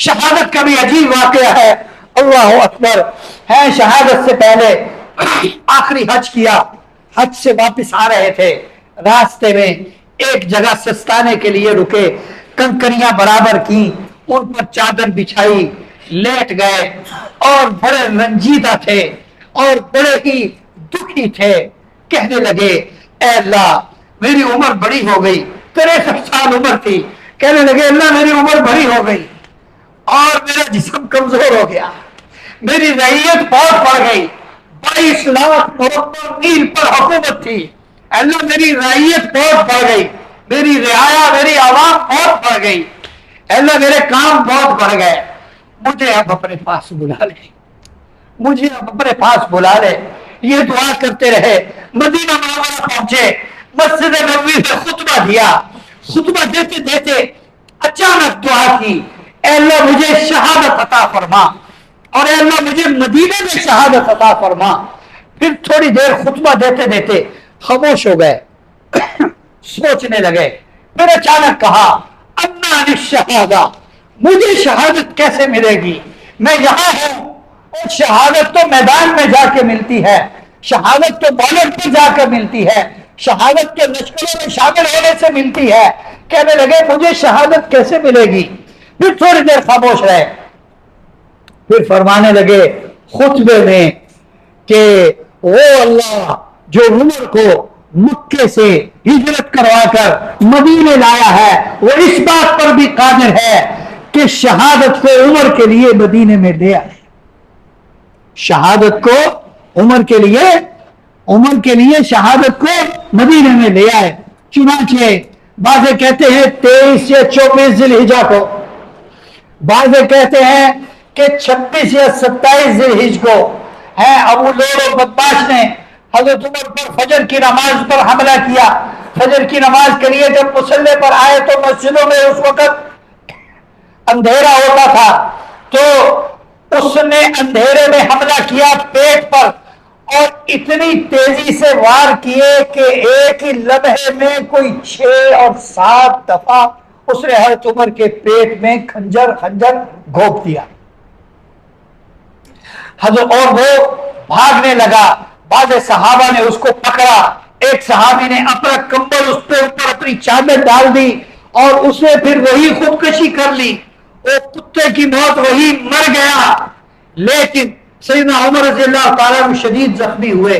شہادت کا بھی عجیب واقعہ ہے. اللہ اکبر. ہے شہادت سے پہلے آخری حج کیا, حج سے واپس آ رہے تھے, راستے میں ایک جگہ سستانے کے لیے رکے, کنکریاں برابر کی, ان پر چادر بچھائی, لیٹ گئے اور بڑے رنجیدہ تھے اور بڑے ہی دکھی تھے. کہنے لگے اے اللہ میری عمر بڑی ہو گئی, 63 سال عمر تھی. کہنے لگے اللہ میری عمر بڑی ہو گئی اور میرا جسم کمزور ہو گیا, میری رعیت بہت بڑھ گئی, 22 لاکھ مربع میل پر حکومت تھی. اللہ میری رعیت بہت بڑھ گئی, میری رعایا میری عوام بہت بڑھ گئی. اللہ میرے کام بہت بڑھ گئے, مجھے اب اپنے پاس بلا لے, مجھے اب اپنے پاس بلا لے. یہ دعا کرتے رہے, مدینہ منورہ پہنچے, مسجد نبوی میں خطبہ دیا. خطبہ دیتے دیتے اچانک دعا کی, اے اللہ مجھے شہادت عطا فرما, اور اے اللہ مجھے مدینے میں شہادت عطا فرما. پھر تھوڑی دیر خطبہ دیتے دیتے خاموش ہو گئے, سوچنے لگے. پھر اچانک کہا انا للشہادہ, مجھے شہادت کیسے ملے گی؟ میں یہاں ہوں اور شہادت تو میدان میں جا کے ملتی ہے, شہادت تو بارڈر پہ جا کر ملتی ہے, شہادت کے لشکروں میں شامل ہونے سے ملتی ہے. کہنے لگے مجھے شہادت کیسے ملے گی؟ پھر تھوڑی دیر خاموش رہے, پھر فرمانے لگے خطبے میں کہ وہ اللہ جو عمر کو مکے سے ہجرت کروا کر مدینے لایا ہے, وہ اس بات پر بھی قادر ہے کہ شہادت کو عمر کے لیے مدینے میں لے آئے. شہادت کو عمر کے لیے شہادت کو مدینے میں لے آئے. چنانچہ بعض کہتے ہیں 23 یا 24 ذی الحجہ کو, بعض کہتے ہیں کہ 26 یا 27 ذی الحجہ کو. ہے ابو لول بدماش نے حضرت عمر پر فجر کی نماز پر حملہ کیا. فجر کی نماز کے لیے جب مصلی پر آئے تو مسجدوں میں اس وقت اندھیرا ہوتا تھا, تو اس نے اندھیرے میں حملہ کیا پیٹ پر, اور اتنی تیزی سے وار کیے کہ ایک ہی لمحے میں کوئی 6 اور 7 دفعہ اس نے حضرت عمر کے پیٹ میں خنجر گھونپ دیا. حضرت اور وہ بھاگنے لگا. بعض صحابہ نے اس کو پکڑا, ایک صحابی نے اپنا کمبل اس پہ اوپر اپنی چادر ڈال دی اور اس نے پھر وہی خودکشی کر لی. وہ کتے کی موت وہی مر گیا. لیکن سیدنا عمر رضی اللہ تعالیٰ عنہ شدید زخمی ہوئے.